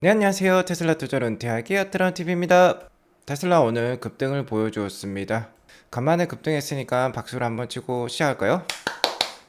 네, 안녕하세요. 테슬라 투자론 은퇴하기 아트란TV입니다. 테슬라 오늘 급등을 보여주었습니다. 간만에 급등했으니까 박수를 한번 치고 시작할까요?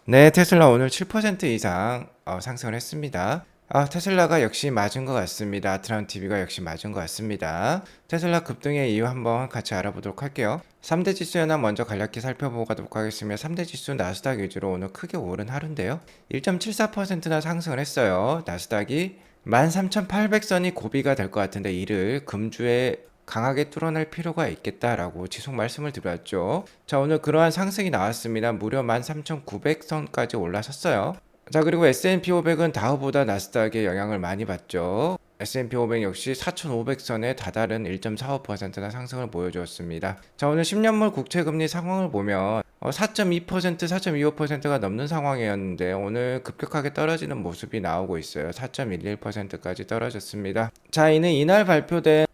네, 테슬라 오늘 7% 이상 상승을 했습니다. 테슬라가 역시 맞은 것 같습니다. 아트란TV가 역시 맞은 것 같습니다. 테슬라 급등의 이유 한번 같이 알아보도록 할게요. 3대 지수 현황 먼저 간략히 살펴보고 가도록 하겠습니다. 3대 지수 나스닥 위주로 오늘 크게 오른 하루인데요. 1.74%나 상승을 했어요. 나스닥이 13,800선이 고비가 될 것 같은데 이를 금주에 강하게 뚫어낼 필요가 있겠다라고 지속 말씀을 드렸죠. 자, 오늘 그러한 상승이 나왔습니다. 무려 13,900선까지 올라섰어요. 자, 그리고 S&P 500은 다우보다 나스닥에 영향을 많이 받죠. S&P 500 역시 4,500선에 다다른 1.45%나 상승을 보여주었습니다. 자, 오늘 10년물 국채금리 상황을 보면 4.2%, 4.25%가 넘는 상황이었는데 오늘 급격하게 떨어지는 모습이 나오고 있어요. 4.11%까지 떨어졌습니다. 자, 이는 이날 발표된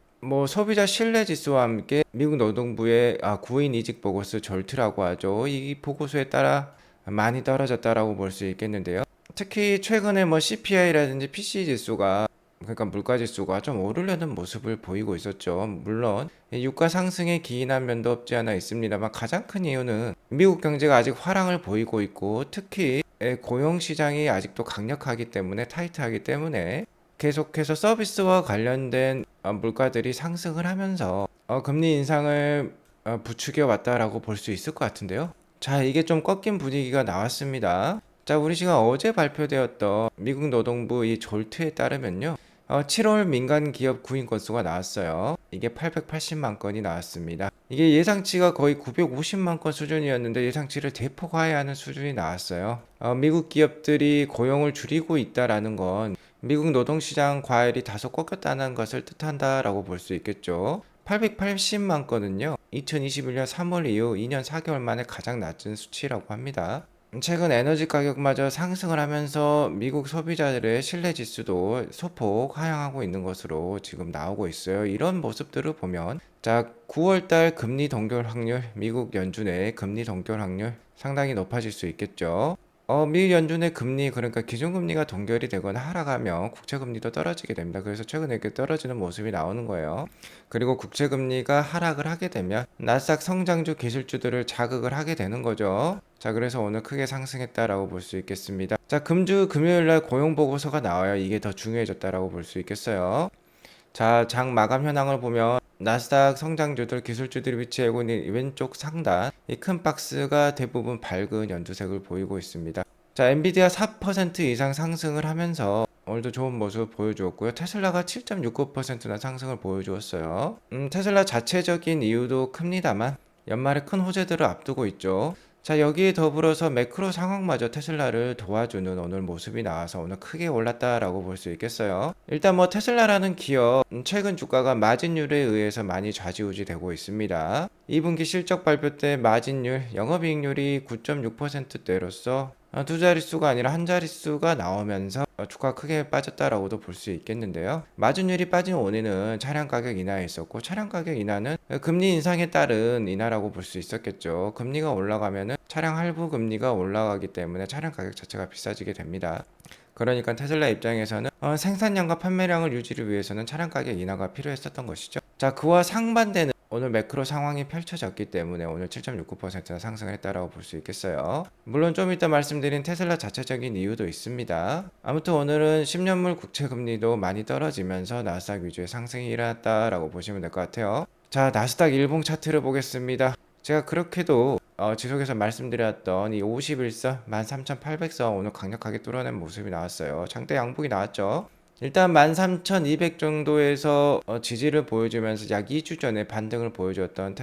소비자 신뢰 지수와 함께 미국 노동부의 구인 이직 보고서 절트라고 하죠. 이 보고서에 따라 많이 떨어졌다라고 볼 수 있겠는데요. 특히 최근에 CPI라든지 PC 지수가 그러니까 물가 지수가 좀 오르려는 모습을 보이고 있었죠. 물론 유가 상승에 기인한 면도 없지 않아 있습니다만 가장 큰 이유는 미국 경제가 아직 화랑을 보이고 있고 특히 고용 시장이 아직도 강력하기 때문에 타이트하기 때문에 계속해서 서비스와 관련된 물가들이 상승을 하면서 금리 인상을 부추겨 왔다라고 볼 수 있을 것 같은데요. 자, 이게 좀 꺾인 분위기가 나왔습니다. 자, 우리 시간 어제 발표되었던 미국 노동부 이 졸트에 따르면요. 7월 민간 기업 구인 건수가 나왔어요. 이게 880만 건이 나왔습니다. 이게 예상치가 거의 950만 건 수준이었는데 예상치를 대폭 하회하는 수준이 나왔어요. 미국 기업들이 고용을 줄이고 있다라는 건 미국 노동시장 과열이 다소 꺾였다는 것을 뜻한다라고 볼 수 있겠죠. 880만 건은요, 2021년 3월 이후 2년 4개월 만에 가장 낮은 수치라고 합니다. 최근 에너지 가격마저 상승을 하면서 미국 소비자들의 신뢰 지수도 소폭 하향하고 있는 것으로 지금 나오고 있어요. 이런 모습들을 보면, 자, 9월달 금리 동결 확률, 미국 연준의 금리 동결 확률 상당히 높아질 수 있겠죠. 미 연준의 금리, 그러니까 기준금리가 동결이 되거나 하락하면 국채금리도 떨어지게 됩니다. 그래서 최근에 이렇게 떨어지는 모습이 나오는 거예요. 그리고 국채금리가 하락을 하게 되면 나스닥 성장주 기술주들을 자극을 하게 되는 거죠. 자, 그래서 오늘 크게 상승했다라고 볼 수 있겠습니다. 자, 금주 금요일날 고용보고서가 나와요. 이게 더 중요해졌다라고 볼 수 있겠어요. 자, 장 마감 현황을 보면 나스닥 성장주들 기술주들이 위치하고 있는 왼쪽 상단 이 큰 박스가 대부분 밝은 연두색을 보이고 있습니다. 자, 엔비디아 4% 이상 상승을 하면서 오늘도 좋은 모습을 보여주었고요. 테슬라가 7.69%나 상승을 보여주었어요. 테슬라 자체적인 이유도 큽니다만 연말에 큰 호재들을 앞두고 있죠. 자, 여기에 더불어서 매크로 상황마저 테슬라를 도와주는 오늘 모습이 나와서 오늘 크게 올랐다라고 볼 수 있겠어요. 일단 테슬라라는 기업 최근 주가가 마진율에 의해서 많이 좌지우지 되고 있습니다. 2분기 실적 발표 때 마진율, 영업이익률이 9.6%대로서 두 자릿수가 아니라 한 자릿수가 나오면서 주가 크게 빠졌다라고도 볼 수 있겠는데요. 마진율이 빠진 원인은 차량 가격 인하에 있었고 차량 가격 인하는 금리 인상에 따른 인하라고 볼 수 있었겠죠. 금리가 올라가면은 차량 할부 금리가 올라가기 때문에 차량 가격 자체가 비싸지게 됩니다. 그러니까 테슬라 입장에서는 생산량과 판매량을 유지를 위해서는 차량 가격 인하가 필요했었던 것이죠. 자, 그와 상반되는 오늘 매크로 상황이 펼쳐졌기 때문에 오늘 7.69%나 상승을 했다라고 볼 수 있겠어요. 물론 좀 이따 말씀드린 테슬라 자체적인 이유도 있습니다. 아무튼 오늘은 10년물 국채 금리도 많이 떨어지면서 나스닥 위주의 상승이 일어났다라고 보시면 될 것 같아요. 자, 나스닥 일봉 차트를 보겠습니다. 제가 그렇게도 지속해서 말씀드렸던 이 51선 13,800선 오늘 강력하게 뚫어낸 모습이 나왔어요. 장대 양봉이 나왔죠. 일단 13,200 정도에서 지지를 보여주면서 약 2주 전에 반등을 보여주었던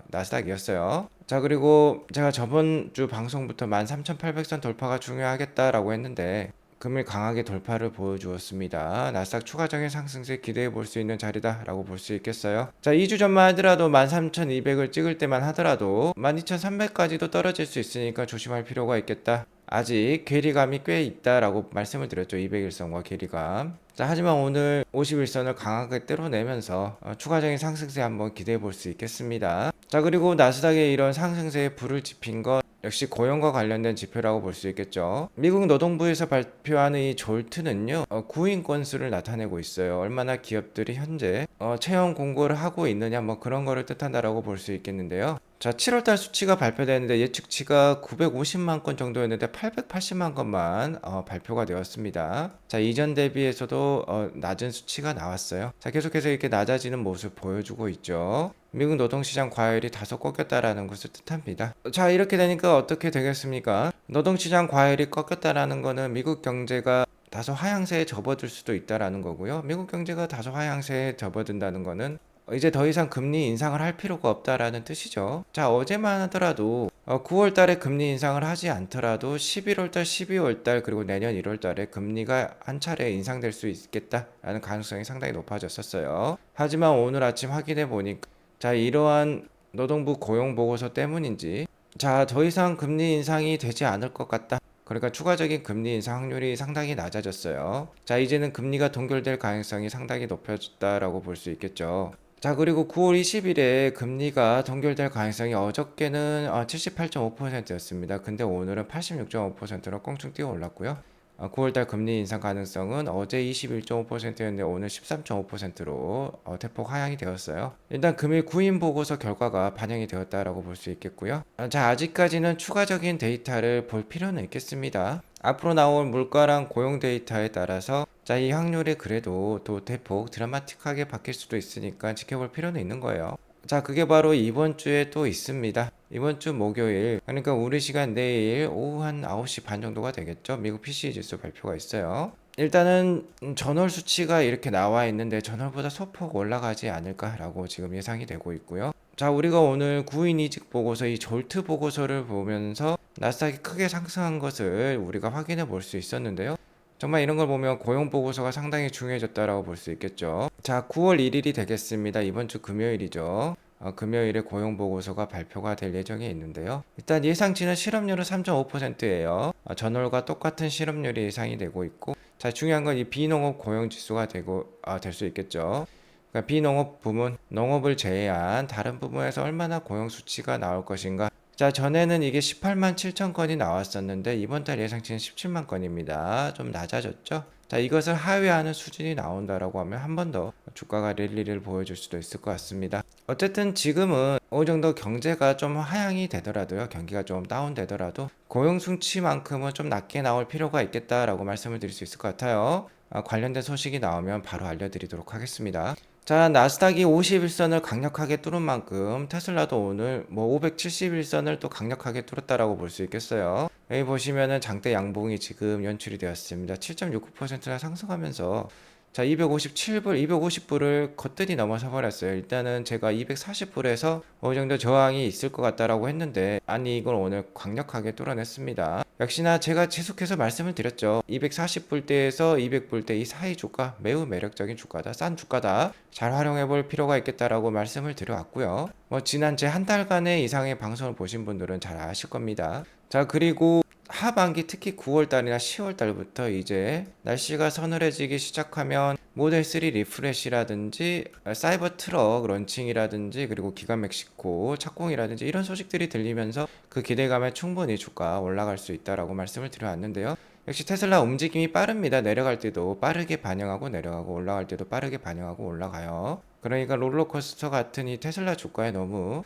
나스닥이었어요. 자, 그리고 제가 저번 주 방송부터 13,800선 돌파가 중요하겠다라고 했는데 금일 강하게 돌파를 보여주었습니다. 나스닥 추가적인 상승세 기대해 볼 수 있는 자리다라고 볼 수 있겠어요. 자, 2주 전만 하더라도 13,200을 찍을 때만 하더라도 12,300까지도 떨어질 수 있으니까 조심할 필요가 있겠다. 아직 괴리감이 꽤 있다라고 말씀을 드렸죠. 200일선과 괴리감. 자, 하지만 오늘 51선을 강하게 때려내면서 추가적인 상승세 한번 기대해 볼 수 있겠습니다. 자, 그리고 나스닥에 이런 상승세에 불을 지핀 건 역시 고용과 관련된 지표라고 볼 수 있겠죠. 미국 노동부에서 발표하는 이 졸트는요, 구인 건수를 나타내고 있어요. 얼마나 기업들이 현재 채용 공고를 하고 있느냐, 뭐 그런 거를 뜻한다라고 볼 수 있겠는데요. 자, 7월달 수치가 발표되는데 예측치가 950만 건 정도였는데 880만 건만 발표가 되었습니다. 자, 이전 대비해서도 낮은 수치가 나왔어요. 자, 계속해서 이렇게 낮아지는 모습 보여주고 있죠. 미국 노동시장 과열이 다소 꺾였다라는 것을 뜻합니다. 자, 이렇게 되니까 어떻게 되겠습니까? 노동시장 과열이 꺾였다라는 거는 미국 경제가 다소 하향세에 접어들 수도 있다라는 거고요. 미국 경제가 다소 하향세에 접어든다는 거는 이제 더 이상 금리 인상을 할 필요가 없다라는 뜻이죠. 자, 어제만 하더라도 9월 달에 금리 인상을 하지 않더라도 11월 달, 12월 달 그리고 내년 1월 달에 금리가 한 차례 인상될 수 있겠다라는 가능성이 상당히 높아졌었어요. 하지만 오늘 아침 확인해 보니까 자, 이러한 노동부 고용 보고서 때문인지 자, 더 이상 금리 인상이 되지 않을 것 같다. 그러니까 추가적인 금리 인상 확률이 상당히 낮아졌어요. 자, 이제는 금리가 동결될 가능성이 상당히 높아졌다라고 볼 수 있겠죠. 자, 그리고 9월 20일에 금리가 동결될 가능성이 어저께는 78.5%였습니다. 근데 오늘은 86.5%로 껑충 뛰어 올랐고요. 9월달 금리 인상 가능성은 어제 21.5%였는데 오늘 13.5%로 대폭 하향이 되었어요. 일단 금일 구인 보고서 결과가 반영이 되었다라고 볼 수 있겠고요. 자, 아직까지는 추가적인 데이터를 볼 필요는 있겠습니다. 앞으로 나올 물가랑 고용 데이터에 따라서 자, 이 확률이 그래도 또 대폭 드라마틱하게 바뀔 수도 있으니까 지켜볼 필요는 있는 거예요. 자, 그게 바로 이번 주에 또 있습니다. 이번 주 목요일, 그러니까 우리 시간 내일 오후 한 9시 반 정도가 되겠죠. 미국 PCE 지수 발표가 있어요. 일단은 전월 수치가 이렇게 나와 있는데 전월보다 소폭 올라가지 않을까라고 지금 예상이 되고 있고요. 자, 우리가 오늘 구인 이직 보고서 이 졸트 보고서를 보면서 나스닥이 크게 상승한 것을 우리가 확인해 볼 수 있었는데요. 정말 이런 걸 보면 고용 보고서가 상당히 중요해졌다라고 볼 수 있겠죠. 자, 9월 1일이 되겠습니다. 이번 주 금요일이죠. 금요일에 고용 보고서가 발표가 될 예정에 있는데요. 일단 예상치는 실업률은 3.5%예요. 전월과 똑같은 실업률이 예상이 되고 있고, 자, 중요한 건 이 비농업 고용 지수가 될 수 있겠죠. 그러니까 비농업 부문, 농업을 제외한 다른 부분에서 얼마나 고용 수치가 나올 것인가. 자, 전에는 이게 18만 7천 건이 나왔었는데 이번 달 예상치는 17만 건입니다. 좀 낮아졌죠? 자, 이것을 하회하는 수준이 나온다라고 하면 한 번 더 주가가 랠리를 보여줄 수도 있을 것 같습니다. 어쨌든 지금은 어느 정도 경제가 좀 하향이 되더라도요, 경기가 좀 다운되더라도 고용 수치만큼은 좀 낮게 나올 필요가 있겠다라고 말씀을 드릴 수 있을 것 같아요. 관련된 소식이 나오면 바로 알려드리도록 하겠습니다. 자, 나스닥이 51선을 강력하게 뚫은 만큼 테슬라도 오늘 뭐 571선을 또 강력하게 뚫었다라고 볼 수 있겠어요. 여기 보시면은 장대 양봉이 지금 연출이 되었습니다. 7.69%나 상승하면서 자, 257불, 250불을 거뜬히 넘어서 버렸어요. 일단은 제가 240불에서 어느 정도 저항이 있을 것 같다라고 했는데 아니 이걸 오늘 강력하게 뚫어냈습니다. 역시나 제가 계속해서 말씀을 드렸죠. 240불대에서 200불대 이 사이 주가 매우 매력적인 주가다. 싼 주가다. 잘 활용해 볼 필요가 있겠다라고 말씀을 드려왔고요. 뭐 지난 제 한 달간의 이상의 방송을 보신 분들은 잘 아실 겁니다. 자, 그리고 하반기 특히 9월달이나 10월달부터 이제 날씨가 서늘해지기 시작하면 모델 3 리프레시라든지 사이버 트럭 런칭이라든지 그리고 기가 멕시코 착공이라든지 이런 소식들이 들리면서 그 기대감에 충분히 주가 올라갈 수 있다라고 말씀을 드려왔는데요. 역시 테슬라 움직임이 빠릅니다. 내려갈 때도 빠르게 반영하고 내려가고 올라갈 때도 빠르게 반영하고 올라가요. 그러니까 롤러코스터 같은 이 테슬라 주가에 너무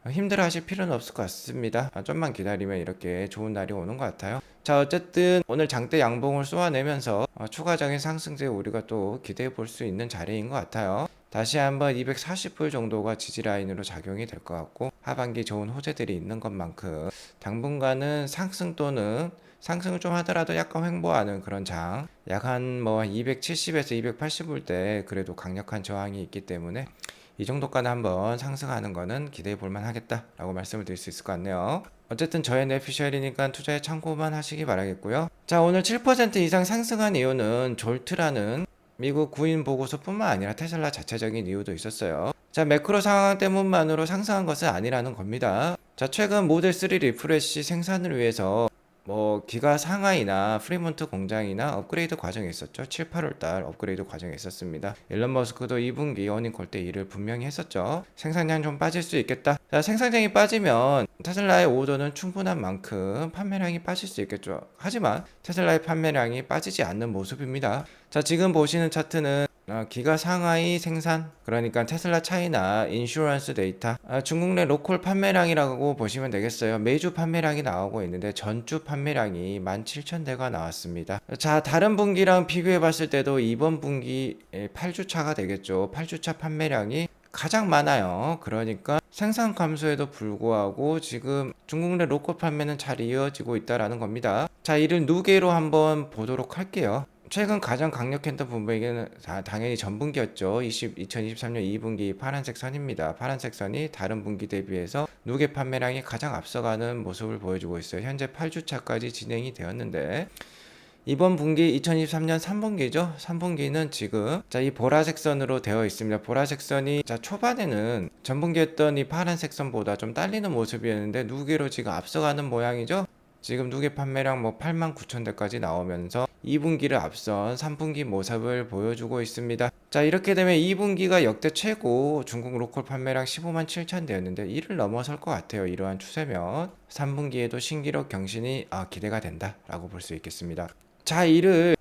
힘들어 하실 필요는 없을 것 같습니다. 좀만 기다리면 이렇게 좋은 날이 오는 것 같아요. 자, 어쨌든 오늘 장대 양봉을 쏘아내면서 추가적인 상승세 우리가 또 기대해 볼 수 있는 자리인 것 같아요. 다시 한번 240불 정도가 지지라인으로 작용이 될 것 같고 하반기 좋은 호재들이 있는 것만큼 당분간은 상승 또는 상승을 좀 하더라도 약간 횡보하는 그런 장, 약 한 뭐 270에서 280불대 그래도 강력한 저항이 있기 때문에 이 정도까지 한번 상승하는 거는 기대해 볼만 하겠다라고 말씀을 드릴 수 있을 것 같네요. 어쨌든 저의 뇌피셜이니까 투자에 참고만 하시기 바라겠고요. 자, 오늘 7% 이상 상승한 이유는 졸트라는 미국 구인 보고서뿐만 아니라 테슬라 자체적인 이유도 있었어요. 자, 매크로 상황 때문만으로 상승한 것은 아니라는 겁니다. 자, 최근 모델 3 리프레시 생산을 위해서 뭐 기가 상하이나 프리몬트 공장이나 업그레이드 과정이 있었죠. 7, 8월 달 업그레이드 과정이 있었습니다. 일론 머스크도 2분기 어닝콜 때 일을 분명히 했었죠. 생산량 좀 빠질 수 있겠다. 자, 생산량이 빠지면 테슬라의 오더는 충분한 만큼 판매량이 빠질 수 있겠죠. 하지만 테슬라의 판매량이 빠지지 않는 모습입니다. 자, 지금 보시는 차트는 기가 상하이 생산, 그러니까 테슬라 차이나 인슈런스 데이터, 중국 내 로컬 판매량이라고 보시면 되겠어요. 매주 판매량이 나오고 있는데 전주 판매량이 17,000대가 나왔습니다. 자, 다른 분기랑 비교해 봤을 때도 이번 분기 8주차가 되겠죠. 8주차 판매량이 가장 많아요. 그러니까 생산 감소에도 불구하고 지금 중국 내 로컬 판매는 잘 이어지고 있다라는 겁니다. 자, 이를 누계로 한번 보도록 할게요. 최근 가장 강력했던 분기는 당연히 전분기였죠. 2023년 2분기 파란색 선입니다. 파란색 선이 다른 분기 대비해서 누계 판매량이 가장 앞서가는 모습을 보여주고 있어요. 현재 8주차까지 진행이 되었는데 이번 분기 2023년 3분기죠. 3분기는 지금 이 보라색 선으로 되어 있습니다. 보라색 선이 초반에는 전분기였던 이 파란색 선보다 좀 딸리는 모습이었는데 누계로 지금 앞서가는 모양이죠. 지금 누계 판매량 89,000대까지 나오면서 2분기를 앞선 3분기 모습을 보여주고 있습니다. 자, 이렇게 되면 2분기가 역대 최고 중국 로컬 판매량 157,000대였는데 이를 넘어설 것 같아요. 이러한 추세면 3분기에도 신기록 경신이 기대가 된다라고 볼 수 있겠습니다. 자, 이를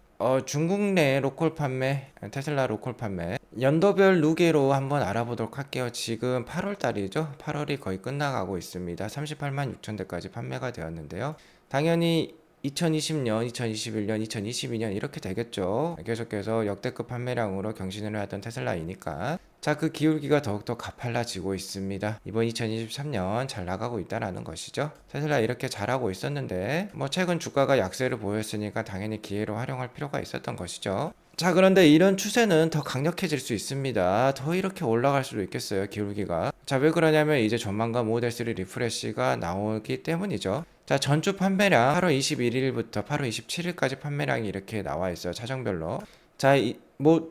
중국 내 로컬 판매, 테슬라 로컬 판매 연도별 누계로 한번 알아보도록 할게요. 지금 8월 달이죠. 8월이 거의 끝나가고 있습니다. 38만 6천 대까지 판매가 되었는데요. 당연히 2020년, 2021년, 2022년 이렇게 되겠죠. 계속해서 역대급 판매량으로 경신을 하던 테슬라이니까. 자, 그 기울기가 더욱더 가팔라지고 있습니다. 이번 2023년 잘 나가고 있다라는 것이죠. 테슬라 이렇게 잘하고 있었는데 최근 주가가 약세를 보였으니까 당연히 기회로 활용할 필요가 있었던 것이죠. 자, 그런데 이런 추세는 더 강력해질 수 있습니다. 더 이렇게 올라갈 수도 있겠어요, 기울기가. 자, 왜 그러냐면 이제 조만간 모델3 리프레시가 나오기 때문이죠. 자, 전주 판매량 8월 21일부터 8월 27일까지 판매량이 이렇게 나와 있어요, 차종별로. 자,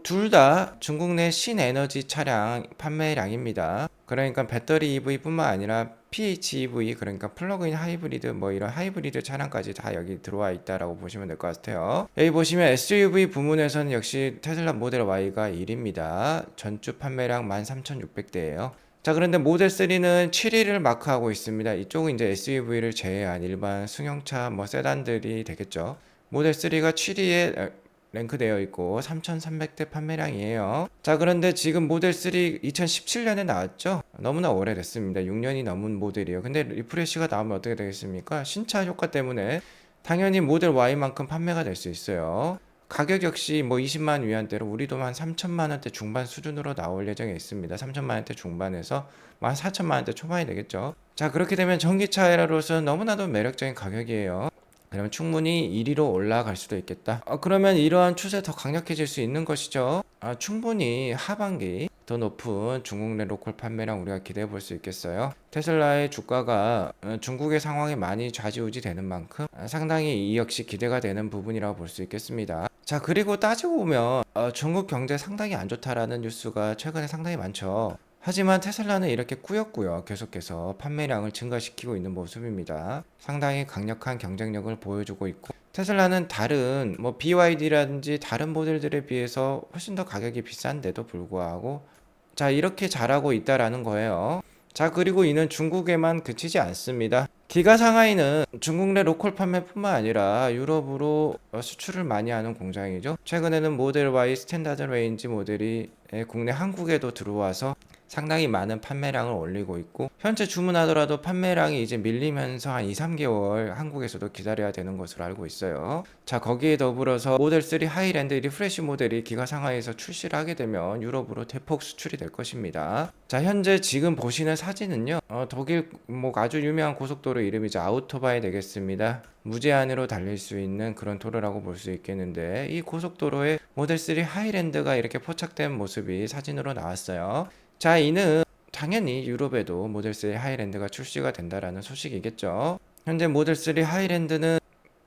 둘 다 중국 내 신에너지 차량 판매량입니다. 그러니까 배터리 EV뿐만 아니라 PHEV, 그러니까 플러그인 하이브리드, 이런 하이브리드 차량까지 다 여기 들어와 있다라고 보시면 될 것 같아요. 여기 보시면 SUV 부문에서는 역시 테슬라 모델 Y가 1위입니다. 전주 판매량 13,600대예요. 자, 그런데 모델 3는 7위를 마크하고 있습니다. 이쪽은 이제 SUV를 제외한 일반 승용차 세단들이 되겠죠. 모델 3가 7위에 랭크되어 있고 3,300대 판매량이에요. 자, 그런데 지금 모델 3 2017년에 나왔죠. 너무나 오래됐습니다. 6년이 넘은 모델이에요. 근데 리프레시가 나오면 어떻게 되겠습니까? 신차 효과 때문에 당연히 모델 Y만큼 판매가 될 수 있어요. 가격 역시 20만 위안대로 우리도 한 3천만 원대 중반 수준으로 나올 예정에 있습니다. 3천만 원대 중반에서 한 4천만 원대 초반이 되겠죠. 자, 그렇게 되면 전기차로서는 너무나도 매력적인 가격이에요. 그러면 충분히 1위로 올라갈 수도 있겠다. 그러면 이러한 추세 더 강력해질 수 있는 것이죠. 충분히 하반기 더 높은 중국 내 로컬 판매량 우리가 기대해 볼 수 있겠어요. 테슬라의 주가가 중국의 상황에 많이 좌지우지 되는 만큼 상당히 이 역시 기대가 되는 부분이라고 볼 수 있겠습니다. 자, 그리고 따지고 보면 중국 경제 상당히 안 좋다라는 뉴스가 최근에 상당히 많죠. 하지만 테슬라는 이렇게 꾸역꾸역 계속해서 판매량을 증가시키고 있는 모습입니다. 상당히 강력한 경쟁력을 보여주고 있고, 테슬라는 다른 BYD라든지 다른 모델들에 비해서 훨씬 더 가격이 비싼데도 불구하고 자, 이렇게 잘하고 있다라는 거예요. 자, 그리고 이는 중국에만 그치지 않습니다. 기가 상하이는 중국 내 로컬 판매뿐만 아니라 유럽으로 수출을 많이 하는 공장이죠. 최근에는 모델 Y 스탠다드 레인지 모델이 국내 한국에도 들어와서 상당히 많은 판매량을 올리고 있고, 현재 주문하더라도 판매량이 이제 밀리면서 한 2, 3개월 한국에서도 기다려야 되는 것으로 알고 있어요. 자, 거기에 더불어서 모델 3 하이랜드 리프레시 모델이 기가 상하이에서 출시를 하게 되면 유럽으로 대폭 수출이 될 것입니다. 자, 현재 지금 보시는 사진은요, 독일 아주 유명한 고속도로 이름이죠. 아우토바이 되겠습니다. 무제한으로 달릴 수 있는 그런 도로라고 볼 수 있겠는데, 이 고속도로에 모델 3 하이랜드가 이렇게 포착된 모습이 사진으로 나왔어요. 자, 이는 당연히 유럽에도 모델 3 하이랜드가 출시가 된다라는 소식이겠죠. 현재 모델 3 하이랜드는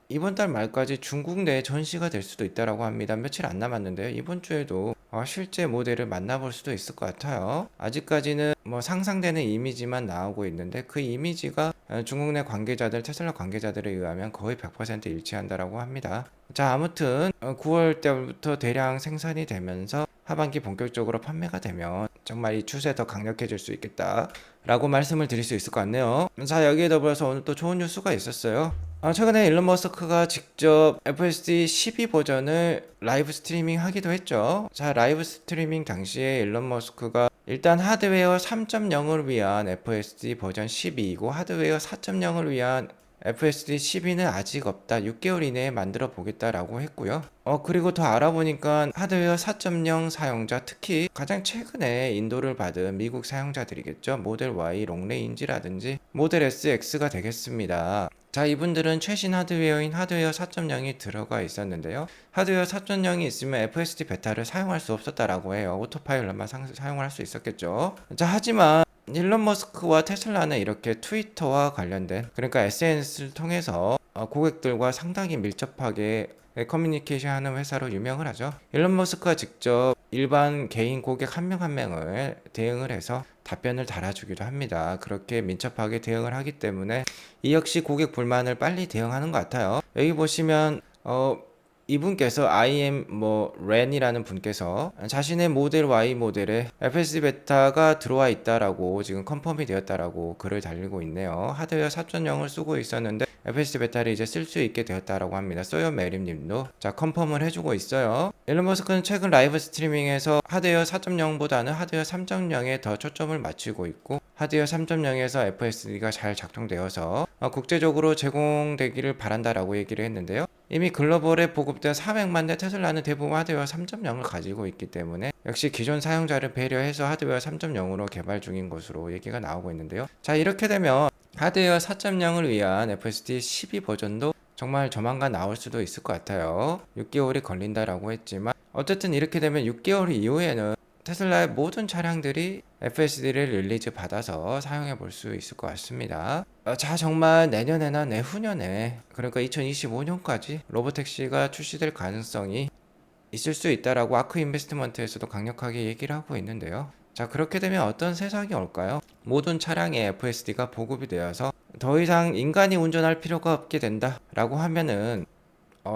이번 달 말까지 중국 내에 전시가 될 수도 있다라고 합니다. 며칠 안 남았는데요. 이번 주에도 실제 모델을 만나볼 수도 있을 것 같아요. 아직까지는 뭐 상상되는 이미지만 나오고 있는데 그 이미지가 중국 내 관계자들, 테슬라 관계자들에 의하면 거의 100% 일치한다라고 합니다. 자, 아무튼 9월 때부터 대량 생산이 되면서 하반기 본격적으로 판매가 되면 정말 이 추세 더 강력해질 수 있겠다 라고 말씀을 드릴 수 있을 것 같네요. 자, 여기에 더불어서 오늘 또 좋은 뉴스가 있었어요. 최근에 일론 머스크가 직접 FSD 12 버전을 라이브 스트리밍 하기도 했죠. 자, 라이브 스트리밍 당시에 일론 머스크가 일단 하드웨어 3.0을 위한 FSD 버전 12이고 하드웨어 4.0을 위한 FSD 12는 아직 없다. 6개월 이내에 만들어 보겠다라고 했고요. 그리고 더 알아보니까 하드웨어 4.0 사용자, 특히 가장 최근에 인도를 받은 미국 사용자들이겠죠. 모델 Y 롱레인지라든지 모델 SX가 되겠습니다. 자, 이분들은 최신 하드웨어인 하드웨어 4.0이 들어가 있었는데요. 하드웨어 4.0이 있으면 FSD 베타를 사용할 수 없었다라고 해요. 오토파일럿만 사용을 할 수 있었겠죠. 자, 하지만 일론 머스크와 테슬라는 이렇게 트위터와 관련된, 그러니까 SNS를 통해서 고객들과 상당히 밀접하게 커뮤니케이션 하는 회사로 유명을 하죠. 일론 머스크가 직접 일반 개인 고객 한 명 한 명을 대응을 해서 답변을 달아주기도 합니다. 그렇게 민첩하게 대응을 하기 때문에 이 역시 고객 불만을 빨리 대응하는 것 같아요. 여기 보시면 이분께서 IM 렌이라는 분께서 자신의 모델 Y 모델에 FSD 베타가 들어와 있다라고 지금 컨펌이 되었다라고 글을 달리고 있네요. 하드웨어 4.0을 쓰고 있었는데 FSD 베타를 이제 쓸 수 있게 되었다라고 합니다. 소연 메림님도 자 컨펌을 해주고 있어요. 일론 머스크는 최근 라이브 스트리밍에서 하드웨어 4.0보다는 하드웨어 3.0에 더 초점을 맞추고 있고 하드웨어 3.0에서 FSD가 잘 작동되어서 국제적으로 제공되기를 바란다라고 얘기를 했는데요. 이미 글로벌에 보급된 400만 대 테슬라는 대부분 하드웨어 3.0을 가지고 있기 때문에 역시 기존 사용자를 배려해서 하드웨어 3.0으로 개발 중인 것으로 얘기가 나오고 있는데요. 자, 이렇게 되면 하드웨어 4.0을 위한 FSD 12 버전도 정말 조만간 나올 수도 있을 것 같아요. 6개월이 걸린다라고 했지만 어쨌든 이렇게 되면 6개월 이후에는 테슬라의 모든 차량들이 FSD를 릴리즈 받아서 사용해 볼 수 있을 것 같습니다. 자, 정말 내년에나 내후년에, 그러니까 2025년까지 로보택시가 출시될 가능성이 있을 수 있다라고 아크 인베스트먼트에서도 강력하게 얘기를 하고 있는데요. 자, 그렇게 되면 어떤 세상이 올까요? 모든 차량에 FSD가 보급이 되어서 더 이상 인간이 운전할 필요가 없게 된다라고 하면은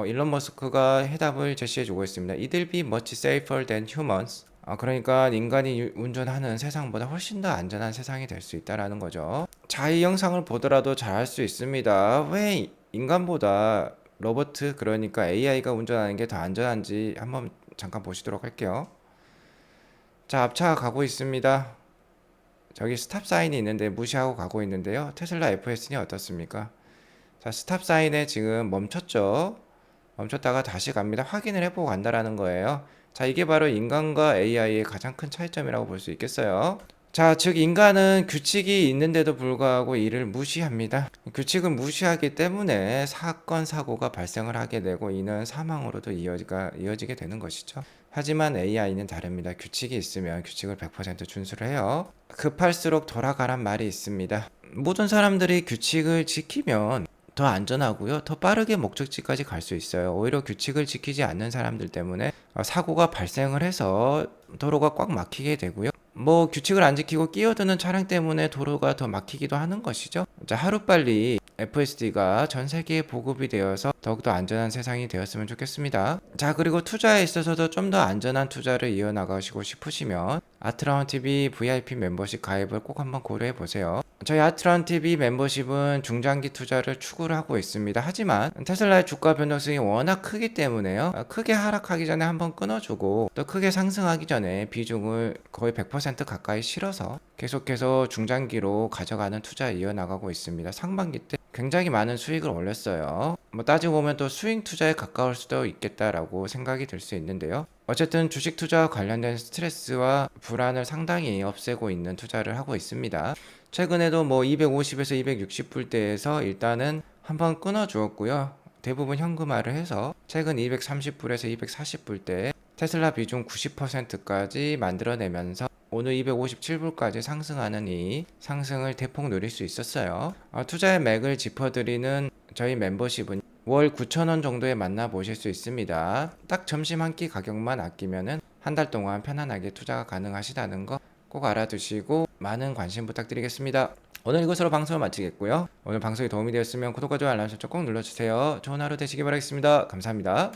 일론 머스크가 해답을 제시해주고 있습니다. It'll be much safer than humans. 그러니까 인간이 운전하는 세상보다 훨씬 더 안전한 세상이 될 수 있다라는 거죠. 자, 이 영상을 보더라도 잘 알 수 있습니다. 왜 인간보다 로봇, 그러니까 AI가 운전하는 게 더 안전한지 한번 잠깐 보시도록 할게요. 자, 앞차가 가고 있습니다. 저기 스탑 사인이 있는데 무시하고 가고 있는데요. 테슬라 FSD는 어떻습니까? 자, 스탑 사인에 지금 멈췄죠. 멈췄다가 다시 갑니다. 확인을 해보고 간다라는 거예요. 자, 이게 바로 인간과 AI의 가장 큰 차이점이라고 볼 수 있겠어요. 자, 즉 인간은 규칙이 있는데도 불구하고 이를 무시합니다. 규칙을 무시하기 때문에 사건, 사고가 발생을 하게 되고 이는 사망으로도 이어지게 되는 것이죠. 하지만 AI는 다릅니다. 규칙이 있으면 규칙을 100% 준수를 해요. 급할수록 돌아가란 말이 있습니다. 모든 사람들이 규칙을 지키면 더 안전하고요. 더 빠르게 목적지까지 갈 수 있어요. 오히려 규칙을 지키지 않는 사람들 때문에 사고가 발생을 해서 도로가 꽉 막히게 되고요. 규칙을 안 지키고 끼어드는 차량 때문에 도로가 더 막히기도 하는 것이죠. 자, 하루빨리 FSD가 전 세계에 보급이 되어서 더욱더 안전한 세상이 되었으면 좋겠습니다. 자, 그리고 투자에 있어서도 좀 더 안전한 투자를 이어나가시고 싶으시면 아트라운TV VIP 멤버십 가입을 꼭 한번 고려해 보세요. 저희 아트라운TV 멤버십은 중장기 투자를 추구를 하고 있습니다. 하지만 테슬라의 주가 변동성이 워낙 크기 때문에요. 크게 하락하기 전에 한번 끊어주고 또 크게 상승하기 전에 비중을 거의 100% 가까이 실어서 계속해서 중장기로 가져가는 투자 이어나가고 있습니다. 상반기 때 굉장히 많은 수익을 올렸어요. 따지고 보면 또 스윙 투자에 가까울 수도 있겠다라고 생각이 들 수 있는데요. 어쨌든 주식 투자와 관련된 스트레스와 불안을 상당히 없애고 있는 투자를 하고 있습니다. 최근에도 250에서 260불대에서 일단은 한번 끊어 주었고요. 대부분 현금화를 해서 최근 230불에서 240불대 테슬라 비중 90%까지 만들어내면서 오늘 257불까지 상승하는 이 상승을 대폭 누릴 수 있었어요. 투자의 맥을 짚어드리는 저희 멤버십은 월 9,000원 정도에 만나보실 수 있습니다. 딱 점심 한 끼 가격만 아끼면은 한 달 동안 편안하게 투자가 가능하시다는 거 꼭 알아두시고 많은 관심 부탁드리겠습니다. 오늘 이것으로 방송을 마치겠고요. 오늘 방송이 도움이 되었으면 구독과 좋아요 알람 설정 꼭 눌러주세요. 좋은 하루 되시기 바라겠습니다. 감사합니다.